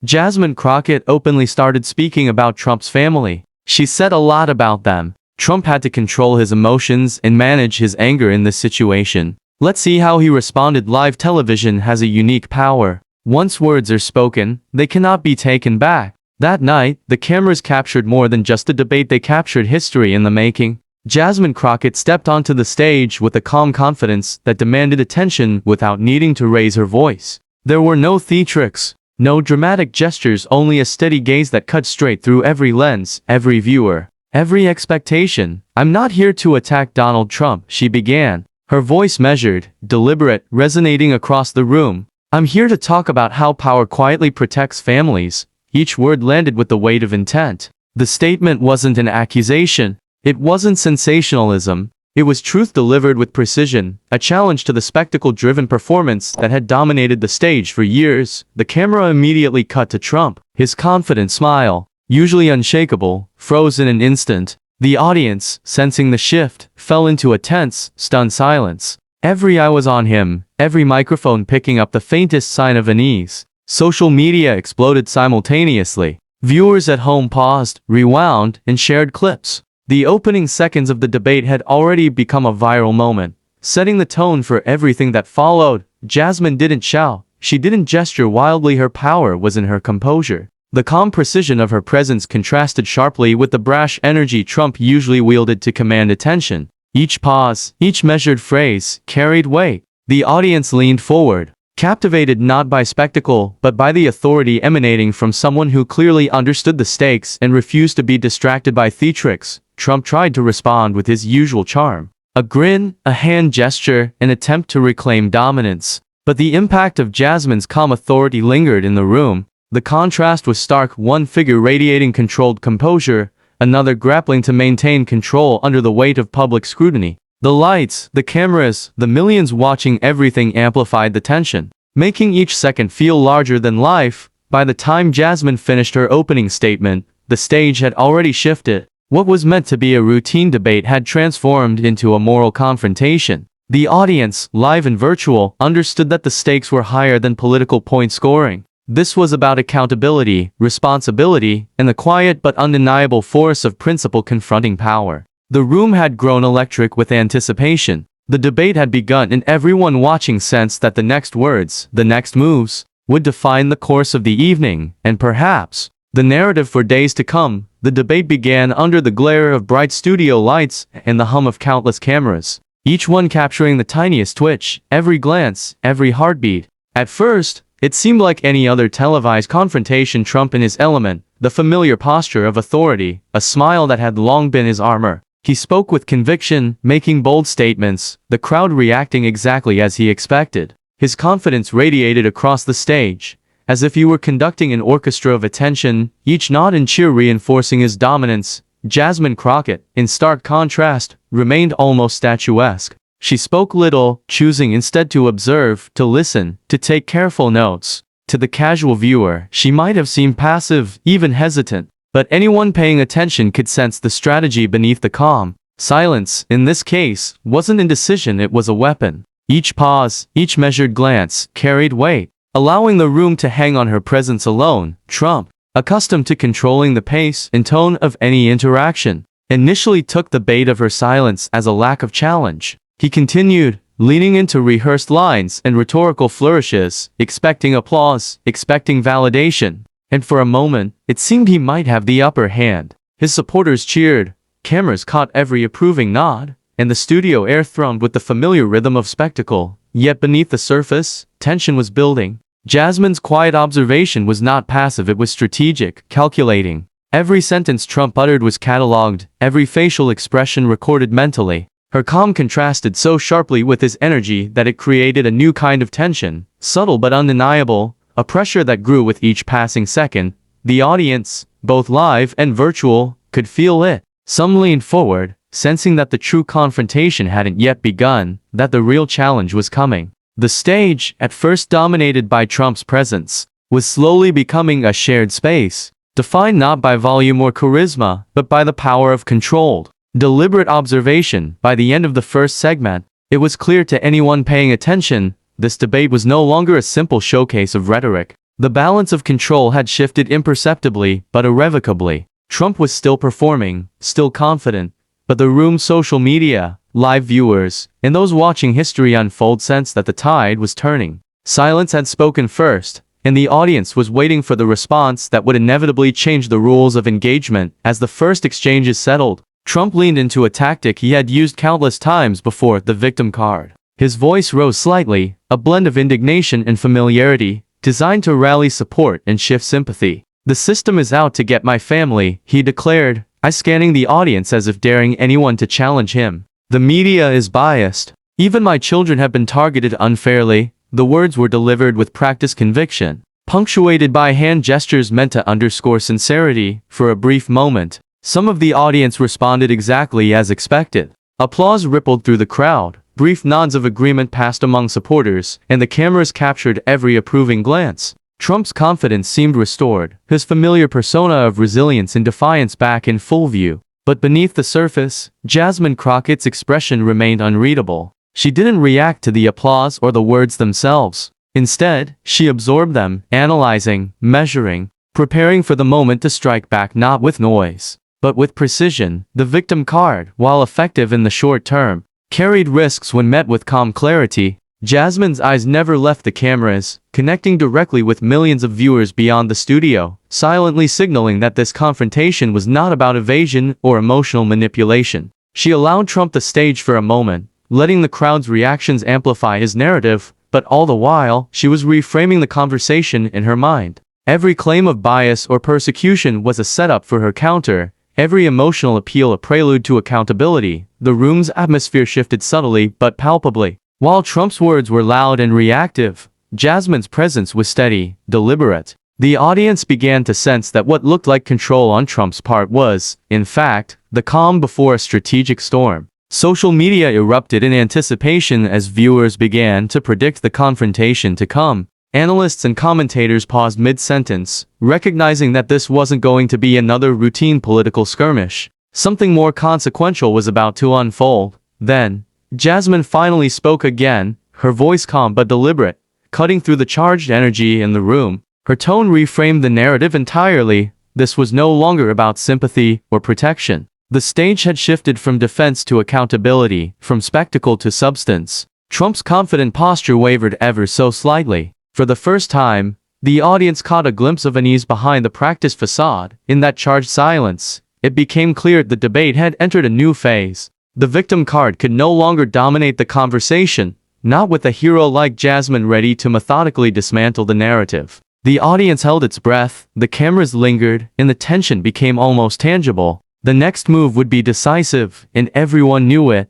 Jasmine Crockett openly started speaking about Trump's family. She said a lot about them. Trump had to control his emotions and manage his anger in this situation. Let's see how he responded. Live television has a unique power. Once words are spoken, they cannot be taken back. That night, the cameras captured more than just a debate, they captured history in the making. Jasmine Crockett stepped onto the stage with a calm confidence that demanded attention without needing to raise her voice. There were no theatrics, no dramatic gestures, only a steady gaze that cut straight through every lens, every viewer, every expectation. "I'm not here to attack Donald Trump," she began, her voice measured, deliberate, resonating across the room. "I'm here to talk about how power quietly protects families." Each word landed with the weight of intent. The statement wasn't an accusation. It wasn't sensationalism. It was truth delivered with precision, a challenge to the spectacle-driven performance that had dominated the stage for years. The camera immediately cut to Trump. His confident smile, usually unshakable, froze in an instant. The audience, sensing the shift, fell into a tense, stunned silence. Every eye was on him, every microphone picking up the faintest sign of unease. Social media exploded simultaneously. Viewers at home paused, rewound, and shared clips. The opening seconds of the debate had already become a viral moment, setting the tone for everything that followed. Jasmine didn't shout. She didn't gesture wildly. Her power was in her composure. The calm precision of her presence contrasted sharply with the brash energy Trump usually wielded to command attention. Each pause, each measured phrase, carried weight. The audience leaned forward, captivated not by spectacle, but by the authority emanating from someone who clearly understood the stakes and refused to be distracted by theatrics. Trump tried to respond with his usual charm. A grin, a hand gesture, an attempt to reclaim dominance. But the impact of Jasmine's calm authority lingered in the room. The contrast was stark, one figure radiating controlled composure, another grappling to maintain control under the weight of public scrutiny. The lights, the cameras, the millions watching everything amplified the tension, making each second feel larger than life. By the time Jasmine finished her opening statement, the stage had already shifted. What was meant to be a routine debate had transformed into a moral confrontation. The audience, live and virtual, understood that the stakes were higher than political point scoring. This was about accountability, responsibility, and the quiet but undeniable force of principle confronting power. The room had grown electric with anticipation. The debate had begun, and everyone watching sensed that the next words, the next moves, would define the course of the evening, and perhaps the narrative for days to come. The debate began under the glare of bright studio lights and the hum of countless cameras, each one capturing the tiniest twitch, every glance, every heartbeat. At first, it seemed like any other televised confrontation. Trump in his element, the familiar posture of authority, a smile that had long been his armor. He spoke with conviction, making bold statements, the crowd reacting exactly as he expected. His confidence radiated across the stage, as if he were conducting an orchestra of attention, each nod and cheer reinforcing his dominance. Jasmine Crockett, in stark contrast, remained almost statuesque. She spoke little, choosing instead to observe, to listen, to take careful notes. To the casual viewer, she might have seemed passive, even hesitant, but anyone paying attention could sense the strategy beneath the calm. Silence, in this case, wasn't indecision, it was a weapon. Each pause, each measured glance, carried weight, allowing the room to hang on her presence alone. Trump, accustomed to controlling the pace and tone of any interaction, initially took the bait of her silence as a lack of challenge. He continued, leaning into rehearsed lines and rhetorical flourishes, expecting applause, expecting validation. And for a moment, it seemed he might have the upper hand. His supporters cheered, cameras caught every approving nod, and the studio air thrummed with the familiar rhythm of spectacle. Yet beneath the surface, tension was building. Jasmine's quiet observation was not passive, it was strategic, calculating. Every sentence Trump uttered was catalogued, every facial expression recorded mentally. Her calm contrasted so sharply with his energy that it created a new kind of tension, subtle but undeniable, a pressure that grew with each passing second. The audience, both live and virtual, could feel it. Some leaned forward, sensing that the true confrontation hadn't yet begun, that the real challenge was coming. The stage, at first dominated by Trump's presence, was slowly becoming a shared space, defined not by volume or charisma, but by the power of controlled, deliberate observation. By the end of the first segment, it was clear to anyone paying attention, this debate was no longer a simple showcase of rhetoric. The balance of control had shifted imperceptibly but irrevocably. Trump was still performing, still confident, but the room's social media, live viewers, and those watching history unfold sensed that the tide was turning. Silence had spoken first, and the audience was waiting for the response that would inevitably change the rules of engagement. As the first exchanges settled, Trump leaned into a tactic he had used countless times before: the victim card. His voice rose slightly, a blend of indignation and familiarity, designed to rally support and shift sympathy. "The system is out to get my family," he declared, scanning the audience as if daring anyone to challenge him. "The media is biased. Even my children have been targeted unfairly." The words were delivered with practiced conviction, punctuated by hand gestures meant to underscore sincerity. For a brief moment, some of the audience responded exactly as expected. Applause rippled through the crowd, brief nods of agreement passed among supporters, and the cameras captured every approving glance. Trump's confidence seemed restored, his familiar persona of resilience and defiance back in full view. But beneath the surface, Jasmine Crockett's expression remained unreadable. She didn't react to the applause or the words themselves. Instead, she absorbed them, analyzing, measuring, preparing for the moment to strike back, not with noise, but with precision. The victim card, while effective in the short term, carried risks when met with calm clarity. Jasmine's eyes never left the cameras, connecting directly with millions of viewers beyond the studio, silently signaling that this confrontation was not about evasion or emotional manipulation. She allowed Trump the stage for a moment, letting the crowd's reactions amplify his narrative, but all the while, she was reframing the conversation in her mind. Every claim of bias or persecution was a setup for her counter, every emotional appeal a prelude to accountability. The room's atmosphere shifted subtly but palpably. While Trump's words were loud and reactive, Jasmine's presence was steady, deliberate. The audience began to sense that what looked like control on Trump's part was, in fact, the calm before a strategic storm. Social media erupted in anticipation as viewers began to predict the confrontation to come. Analysts and commentators paused mid-sentence, recognizing that this wasn't going to be another routine political skirmish. Something more consequential was about to unfold. Then, Jasmine finally spoke again, her voice calm but deliberate, cutting through the charged energy in the room. Her tone reframed the narrative entirely. This was no longer about sympathy or protection. The stage had shifted from defense to accountability, from spectacle to substance. Trump's confident posture wavered ever so slightly. For the first time, the audience caught a glimpse of unease behind the practiced facade. In that charged silence, it became clear the debate had entered a new phase. The victim card could no longer dominate the conversation, not with a hero like Jasmine ready to methodically dismantle the narrative. The audience held its breath, the cameras lingered, and the tension became almost tangible. The next move would be decisive, and everyone knew it.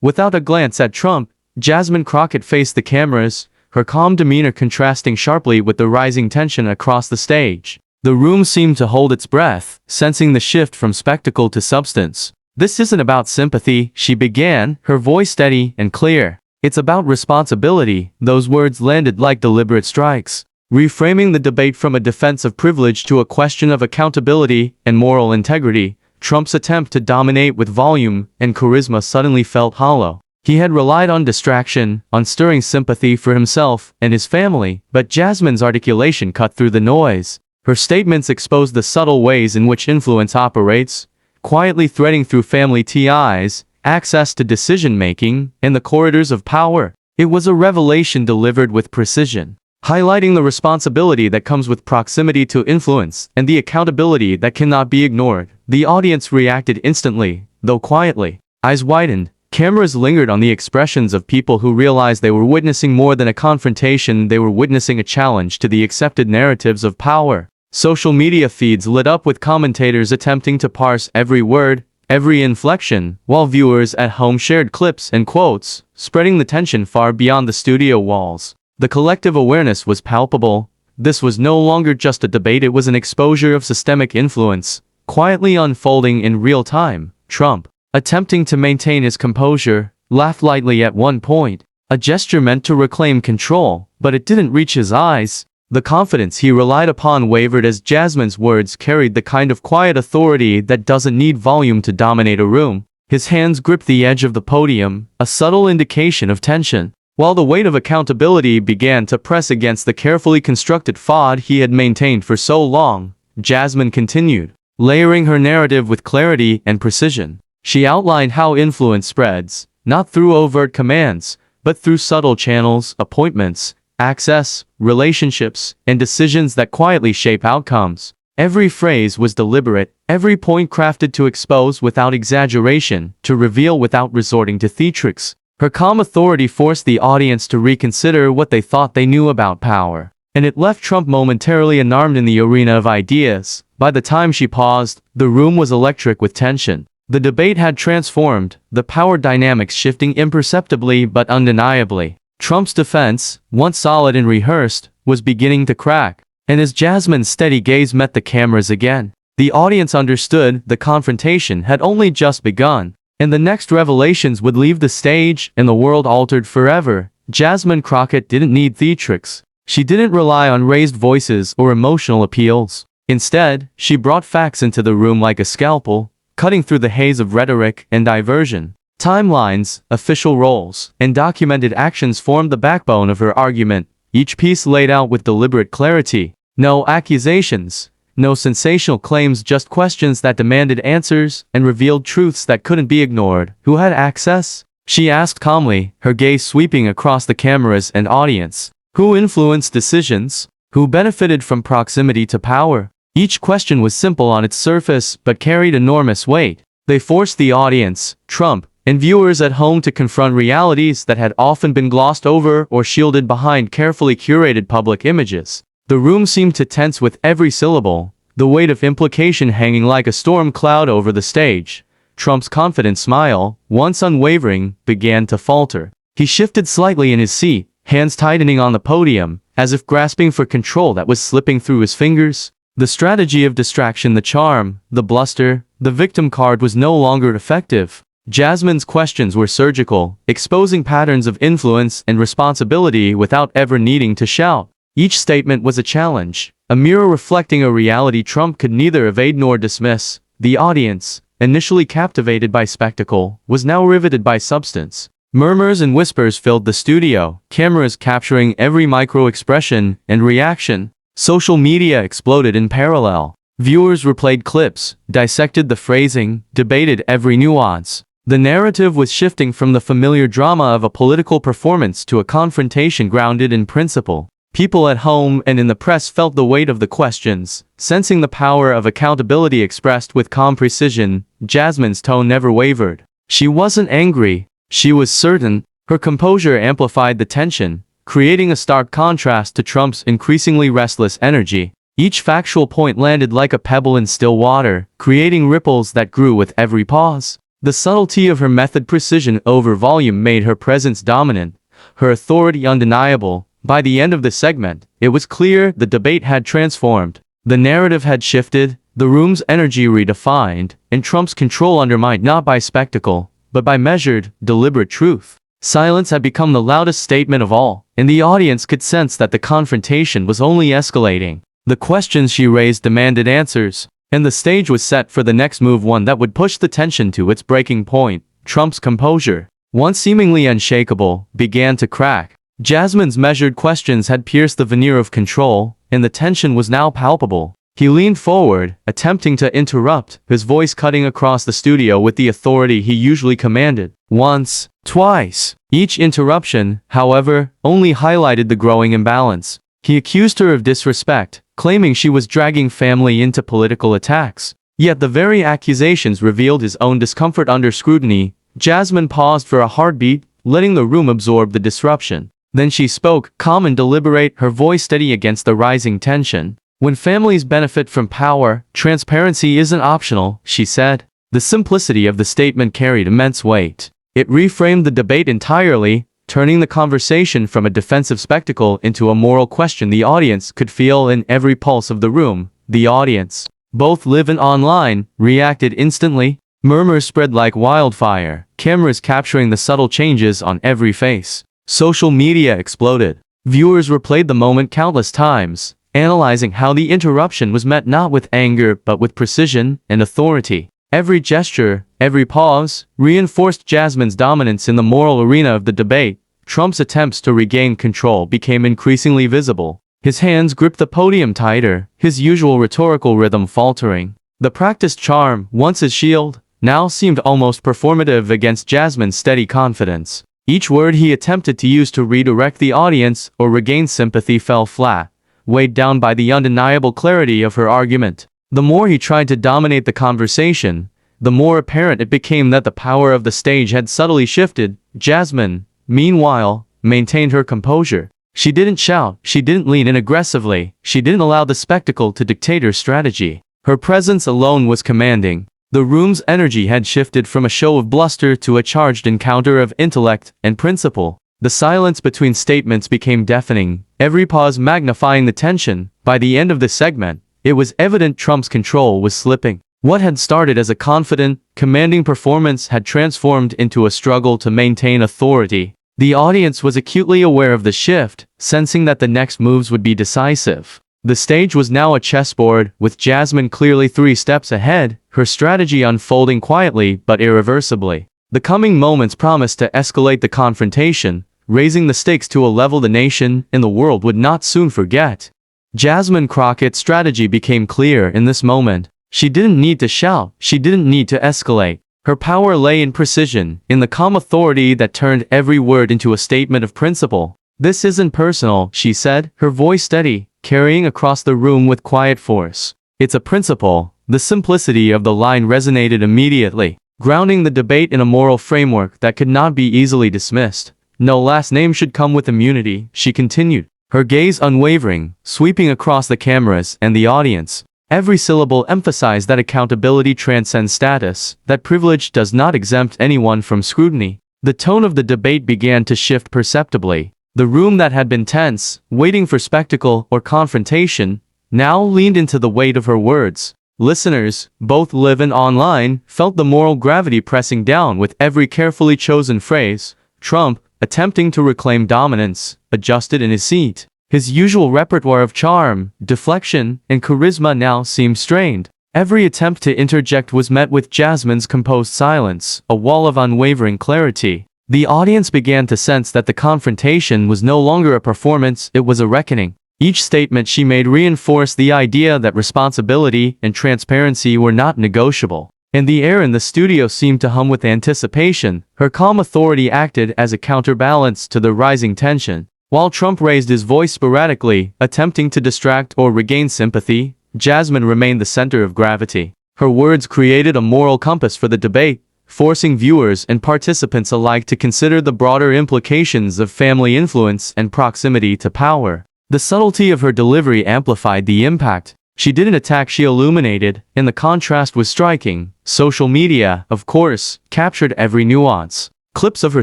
Without a glance at Trump, Jasmine Crockett faced the cameras, her calm demeanor contrasting sharply with the rising tension across the stage. The room seemed to hold its breath, sensing the shift from spectacle to substance. "This isn't about sympathy," she began, her voice steady and clear. "It's about responsibility." Those words landed like deliberate strikes, reframing the debate from a defense of privilege to a question of accountability and moral integrity. Trump's attempt to dominate with volume and charisma suddenly felt hollow. He had relied on distraction, on stirring sympathy for himself and his family, but Jasmine's articulation cut through the noise. Her statements exposed the subtle ways in which influence operates, quietly threading through family ties, access to decision-making, and the corridors of power. It was a revelation delivered with precision, highlighting the responsibility that comes with proximity to influence and the accountability that cannot be ignored. The audience reacted instantly, though quietly. Eyes widened, cameras lingered on the expressions of people who realized they were witnessing more than a confrontation. They were witnessing a challenge to the accepted narratives of power. Social media feeds lit up with commentators attempting to parse every word, every inflection, while viewers at home shared clips and quotes, spreading the tension far beyond the studio walls. The collective awareness was palpable. This was no longer just a debate, it was an exposure of systemic influence, quietly unfolding in real time. Trump, attempting to maintain his composure, laughed lightly at one point, a gesture meant to reclaim control, but it didn't reach his eyes. The confidence he relied upon wavered as Jasmine's words carried the kind of quiet authority that doesn't need volume to dominate a room. His hands gripped the edge of the podium, a subtle indication of tension. while the weight of accountability began to press against the carefully constructed facade he had maintained for so long. Jasmine continued, layering her narrative with clarity and precision. She outlined how influence spreads, not through overt commands, but through subtle channels, appointments, access, relationships, and decisions that quietly shape outcomes. Every phrase was deliberate, every point crafted to expose without exaggeration, to reveal without resorting to theatrics. Her calm authority forced the audience to reconsider what they thought they knew about power, and it left Trump momentarily unarmed in the arena of ideas. By the time she paused, the room was electric with tension. The debate had transformed, the power dynamics shifting imperceptibly but undeniably. Trump's defense, once solid and rehearsed, was beginning to crack. And as Jasmine's steady gaze met the cameras again, the audience understood the confrontation had only just begun, and the next revelations would leave the stage and the world altered forever. Jasmine Crockett didn't need theatrics. She didn't rely on raised voices or emotional appeals. Instead, she brought facts into the room like a scalpel, cutting through the haze of rhetoric and diversion. Timelines, official roles, and documented actions formed the backbone of her argument, each piece laid out with deliberate clarity. No accusations, no sensational claims, just questions that demanded answers and revealed truths that couldn't be ignored. Who had access? She asked calmly, her gaze sweeping across the cameras and audience. Who influenced decisions? Who benefited from proximity to power? Each question was simple on its surface but carried enormous weight. They forced the audience, Trump, and viewers at home to confront realities that had often been glossed over or shielded behind carefully curated public images. The room seemed to tense with every syllable, the weight of implication hanging like a storm cloud over the stage. Trump's confident smile, once unwavering, began to falter. He shifted slightly in his seat, hands tightening on the podium, as if grasping for control that was slipping through his fingers. The strategy of distraction, the charm, the bluster, the victim card was no longer effective. Jasmine's questions were surgical, exposing patterns of influence and responsibility without ever needing to shout. Each statement was a challenge, a mirror reflecting a reality Trump could neither evade nor dismiss. The audience, initially captivated by spectacle, was now riveted by substance. Murmurs and whispers filled the studio, cameras capturing every micro-expression and reaction. Social media exploded in parallel. Viewers replayed clips, dissected the phrasing, debated every nuance. The narrative was shifting from the familiar drama of a political performance to a confrontation grounded in principle. People at home and in the press felt the weight of the questions, sensing the power of accountability expressed with calm precision. Jasmine's tone never wavered. She wasn't angry. She was certain. Her composure amplified the tension, creating a stark contrast to Trump's increasingly restless energy. Each factual point landed like a pebble in still water, creating ripples that grew with every pause. The subtlety of her method, precision over volume, made her presence dominant, her authority undeniable. By the end of the segment, it was clear the debate had transformed. The narrative had shifted, the room's energy redefined, and Trump's control undermined not by spectacle, but by measured, deliberate truth. Silence had become the loudest statement of all, and the audience could sense that the confrontation was only escalating. The questions she raised demanded answers, and the stage was set for the next move, one that would push the tension to its breaking point. Trump's composure, once seemingly unshakable, began to crack. Jasmine's measured questions had pierced the veneer of control, and the tension was now palpable. He leaned forward, attempting to interrupt, his voice cutting across the studio with the authority he usually commanded. Once, twice. Each interruption, however, only highlighted the growing imbalance. He accused her of disrespect, claiming she was dragging family into political attacks. Yet the very accusations revealed his own discomfort under scrutiny. Jasmine paused for a heartbeat, letting the room absorb the disruption. Then she spoke, calm and deliberate, her voice steady against the rising tension. When families benefit from power, transparency isn't optional, she said. The simplicity of the statement carried immense weight. It reframed the debate entirely, turning the conversation from a defensive spectacle into a moral question the audience could feel in every pulse of the room. The audience, both live and online, reacted instantly. Murmurs spread like wildfire, cameras capturing the subtle changes on every face. Social media exploded. Viewers replayed the moment countless times, analyzing how the interruption was met not with anger but with precision and authority. Every gesture, every pause, reinforced Jasmine's dominance in the moral arena of the debate. Trump's attempts to regain control became increasingly visible. His hands gripped the podium tighter, his usual rhetorical rhythm faltering. The practiced charm, once his shield, now seemed almost performative against Jasmine's steady confidence. Each word he attempted to use to redirect the audience or regain sympathy fell flat, weighed down by the undeniable clarity of her argument. The more he tried to dominate the conversation, the more apparent it became that the power of the stage had subtly shifted. Jasmine, meanwhile, maintained her composure. She didn't shout, she didn't lean in aggressively, she didn't allow the spectacle to dictate her strategy. Her presence alone was commanding. The room's energy had shifted from a show of bluster to a charged encounter of intellect and principle. The silence between statements became deafening, every pause magnifying the tension. By the end of the segment, it was evident Trump's control was slipping. What had started as a confident, commanding performance had transformed into a struggle to maintain authority. The audience was acutely aware of the shift, sensing that the next moves would be decisive. The stage was now a chessboard, with Jasmine clearly 3 steps ahead, her strategy unfolding quietly but irreversibly. The coming moments promised to escalate the confrontation, raising the stakes to a level the nation and the world would not soon forget. Jasmine Crockett's strategy became clear in this moment. She didn't need to shout, she didn't need to escalate. Her power lay in precision, in the calm authority that turned every word into a statement of principle. "This isn't personal," she said, her voice steady, carrying across the room with quiet force. "It's a principle." The simplicity of the line resonated immediately, grounding the debate in a moral framework that could not be easily dismissed. "No last name should come with immunity," she continued, her gaze unwavering, sweeping across the cameras and the audience. Every syllable emphasized that accountability transcends status, that privilege does not exempt anyone from scrutiny. The tone of the debate began to shift perceptibly. The room that had been tense, waiting for spectacle or confrontation, now leaned into the weight of her words. Listeners, both live and online, felt the moral gravity pressing down with every carefully chosen phrase. Trump, attempting to reclaim dominance, adjusted in his seat. His usual repertoire of charm, deflection, and charisma now seemed strained. Every attempt to interject was met with Jasmine's composed silence, a wall of unwavering clarity. The audience began to sense that the confrontation was no longer a performance, it was a reckoning. Each statement she made reinforced the idea that responsibility and transparency were not negotiable. And the air in the studio seemed to hum with anticipation. Her calm authority acted as a counterbalance to the rising tension. While Trump raised his voice sporadically, attempting to distract or regain sympathy, Jasmine remained the center of gravity. Her words created a moral compass for the debate, forcing viewers and participants alike to consider the broader implications of family influence and proximity to power. The subtlety of her delivery amplified the impact. She didn't attack, she illuminated, and the contrast was striking. Social media, of course, captured every nuance. Clips of her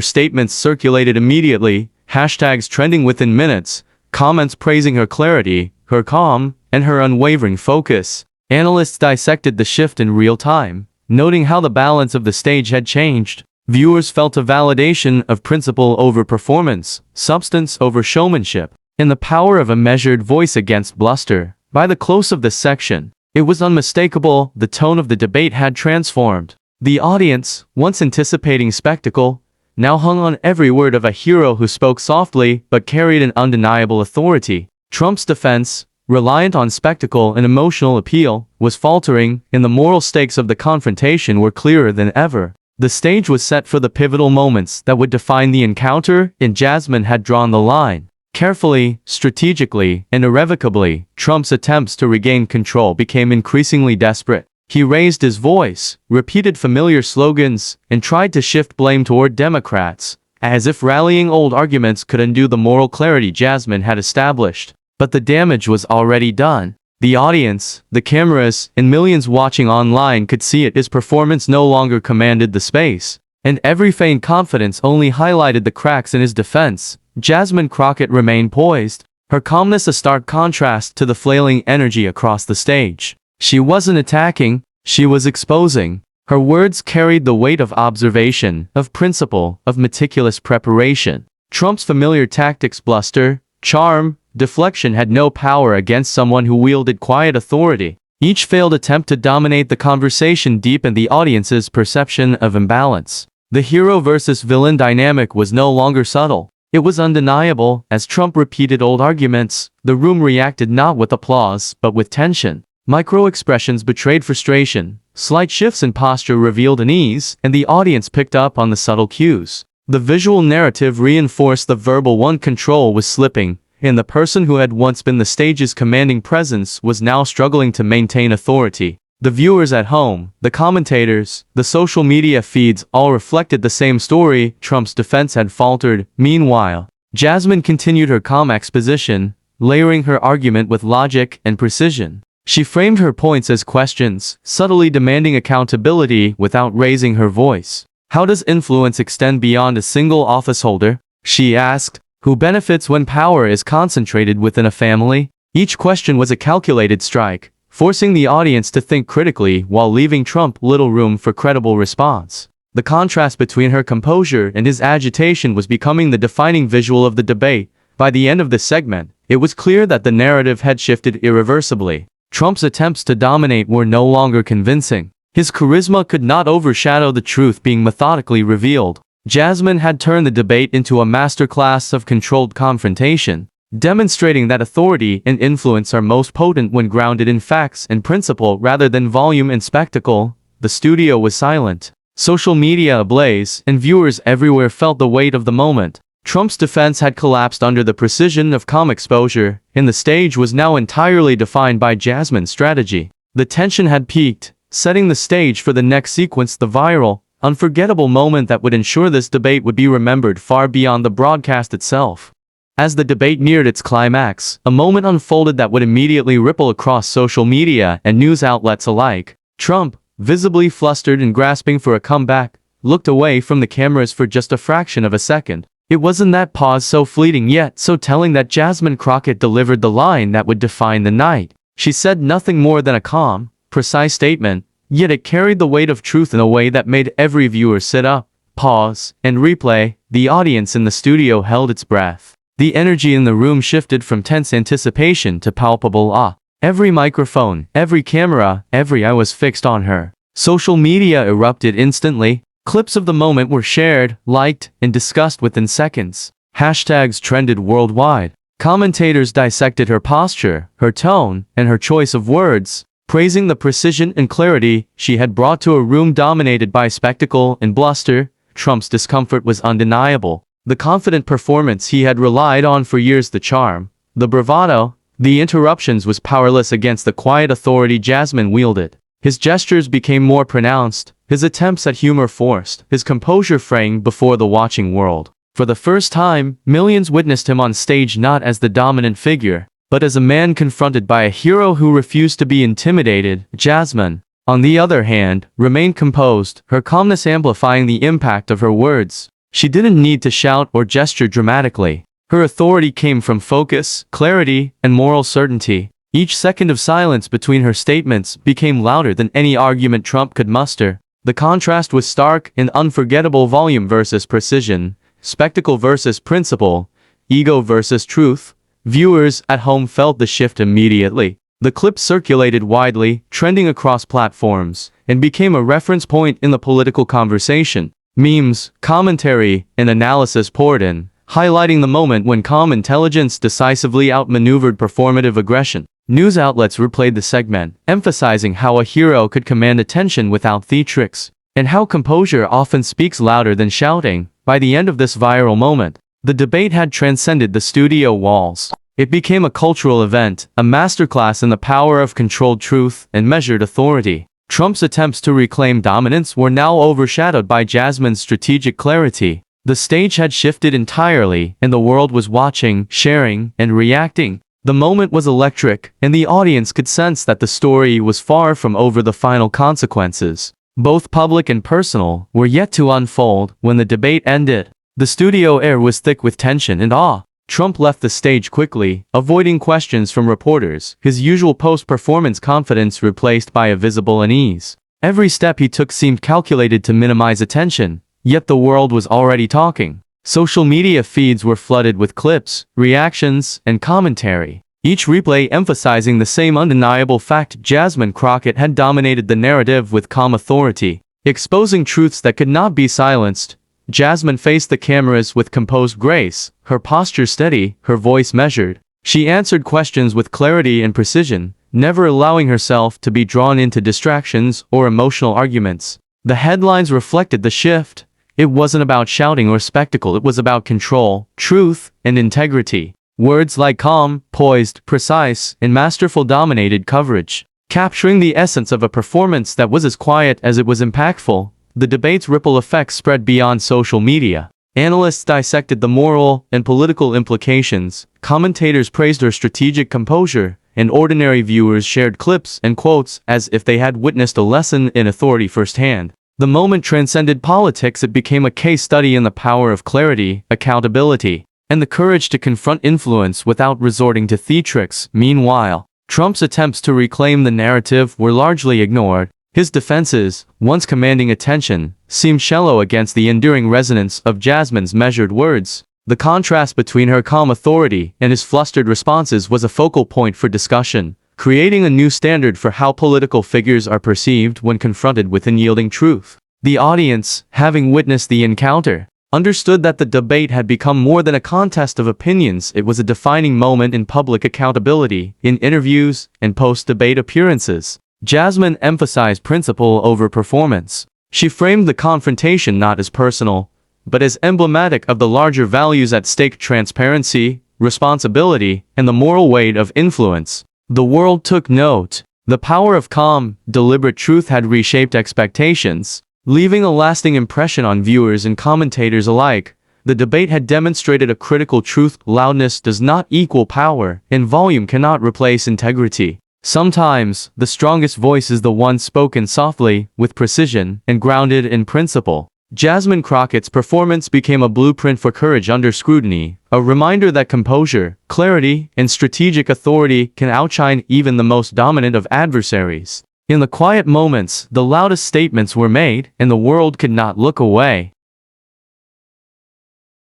statements circulated immediately, hashtags trending within minutes, comments praising her clarity, her calm, and her unwavering focus. Analysts dissected the shift in real time, noting how the balance of the stage had changed. Viewers felt a validation of principle over performance, substance over showmanship, and the power of a measured voice against bluster. By the close of this section, it was unmistakable, the tone of the debate had transformed. The audience, once anticipating spectacle, now hung on every word of a hero who spoke softly but carried an undeniable authority. Trump's defense, reliant on spectacle and emotional appeal, was faltering, and the moral stakes of the confrontation were clearer than ever. The stage was set for the pivotal moments that would define the encounter, and Jasmine had drawn the line. Carefully, strategically, and irrevocably, Trump's attempts to regain control became increasingly desperate. He raised his voice, repeated familiar slogans, and tried to shift blame toward Democrats, as if rallying old arguments could undo the moral clarity Jasmine had established. But the damage was already done. The audience, the cameras, and millions watching online could see it. His performance no longer commanded the space, and every feigned confidence only highlighted the cracks in his defense. Jasmine Crockett remained poised, her calmness a stark contrast to the flailing energy across the stage. She wasn't attacking, she was exposing. Her words carried the weight of observation, of principle, of meticulous preparation. Trump's familiar tactics, bluster, charm, deflection, had no power against someone who wielded quiet authority. Each failed attempt to dominate the conversation deepened the audience's perception of imbalance. The hero versus villain dynamic was no longer subtle. It was undeniable. As Trump repeated old arguments, the room reacted not with applause, but with tension. Micro-expressions betrayed frustration, slight shifts in posture revealed unease, and the audience picked up on the subtle cues. The visual narrative reinforced the verbal one. Control was slipping, and the person who had once been the stage's commanding presence was now struggling to maintain authority. The viewers at home, the commentators, the social media feeds all reflected the same story. Trump's defense had faltered. Meanwhile, Jasmine continued her calm exposition, layering her argument with logic and precision. She framed her points as questions, subtly demanding accountability without raising her voice. How does influence extend beyond a single officeholder? She asked. Who benefits when power is concentrated within a family? Each question was a calculated strike, forcing the audience to think critically while leaving Trump little room for credible response. The contrast between her composure and his agitation was becoming the defining visual of the debate. By the end of the segment, it was clear that the narrative had shifted irreversibly. Trump's attempts to dominate were no longer convincing. His charisma could not overshadow the truth being methodically revealed. Jasmine had turned the debate into a masterclass of controlled confrontation, demonstrating that authority and influence are most potent when grounded in facts and principle rather than volume and spectacle. The studio was silent, social media ablaze, and viewers everywhere felt the weight of the moment. Trump's defense had collapsed under the precision of calm exposure, and the stage was now entirely defined by Jasmine's strategy. The tension had peaked, setting the stage for the next sequence, the viral, unforgettable moment that would ensure this debate would be remembered far beyond the broadcast itself. As the debate neared its climax, a moment unfolded that would immediately ripple across social media and news outlets alike. Trump, visibly flustered and grasping for a comeback, looked away from the cameras for just a fraction of a second. It wasn't that pause so fleeting yet so telling that Jasmine Crockett delivered the line that would define the night. She said nothing more than a calm, precise statement, yet it carried the weight of truth in a way that made every viewer sit up, pause, and replay. The audience in the studio held its breath. The energy in the room shifted from tense anticipation to palpable awe. Every microphone, every camera, every eye was fixed on her. Social media erupted instantly. Clips of the moment were shared, liked, and discussed within seconds. Hashtags trended worldwide. Commentators dissected her posture, her tone, and her choice of words, praising the precision and clarity she had brought to a room dominated by spectacle and bluster. Trump's discomfort was undeniable. The confident performance he had relied on for years, the charm, the bravado, the interruptions was powerless against the quiet authority Jasmine wielded. His gestures became more pronounced, his attempts at humor forced, his composure fraying before the watching world. For the first time, millions witnessed him on stage not as the dominant figure, but as a man confronted by a hero who refused to be intimidated. Jasmine, on the other hand, remained composed, her calmness amplifying the impact of her words. She didn't need to shout or gesture dramatically. Her authority came from focus, clarity, and moral certainty. Each second of silence between her statements became louder than any argument Trump could muster. The contrast was stark and unforgettable: volume versus precision, spectacle versus principle, ego versus truth. Viewers at home felt the shift immediately. The clip circulated widely, trending across platforms, and became a reference point in the political conversation. Memes, commentary, and analysis poured in, highlighting the moment when calm intelligence decisively outmaneuvered performative aggression. News outlets replayed the segment, emphasizing how a hero could command attention without theatrics, and how composure often speaks louder than shouting. By the end of this viral moment, the debate had transcended the studio walls. It became a cultural event, a masterclass in the power of controlled truth and measured authority. Trump's attempts to reclaim dominance were now overshadowed by Jasmine's strategic clarity. The stage had shifted entirely, and the world was watching, sharing, and reacting. The moment was electric, and the audience could sense that the story was far from over. The final consequences, both public and personal, were yet to unfold. When the debate ended, the studio air was thick with tension and awe. Trump left the stage quickly, avoiding questions from reporters, his usual post-performance confidence replaced by a visible unease. Every step he took seemed calculated to minimize attention, yet the world was already talking. Social media feeds were flooded with clips, reactions, and commentary, each replay emphasizing the same undeniable fact: Jasmine Crockett had dominated the narrative with calm authority, exposing truths that could not be silenced. Jasmine faced the cameras with composed grace, her posture steady, her voice measured. She answered questions with clarity and precision, never allowing herself to be drawn into distractions or emotional arguments. The headlines reflected the shift. It wasn't about shouting or spectacle, it was about control, truth, and integrity. Words like calm, poised, precise, and masterful dominated coverage, capturing the essence of a performance that was as quiet as it was impactful. The debate's ripple effects spread beyond social media. Analysts dissected the moral and political implications, commentators praised her strategic composure, and ordinary viewers shared clips and quotes as if they had witnessed a lesson in authority firsthand. The moment transcended politics. It became a case study in the power of clarity, accountability, and the courage to confront influence without resorting to theatrics. Meanwhile, Trump's attempts to reclaim the narrative were largely ignored. His defenses, once commanding attention, seemed shallow against the enduring resonance of Jasmine's measured words. The contrast between her calm authority and his flustered responses was a focal point for discussion, creating a new standard for how political figures are perceived when confronted with unyielding truth. The audience, having witnessed the encounter, understood that the debate had become more than a contest of opinions. It was a defining moment in public accountability. In interviews and post-debate appearances, Jasmine emphasized principle over performance. She framed the confrontation not as personal, but as emblematic of the larger values at stake: transparency, responsibility, and the moral weight of influence. The world took note. The power of calm, deliberate truth had reshaped expectations, leaving a lasting impression on viewers and commentators alike. The debate had demonstrated a critical truth: loudness does not equal power, and volume cannot replace integrity. Sometimes, the strongest voice is the one spoken softly, with precision, and grounded in principle. Jasmine Crockett's performance became a blueprint for courage under scrutiny, a reminder that composure, clarity, and strategic authority can outshine even the most dominant of adversaries. In the quiet moments, the loudest statements were made, and the world could not look away.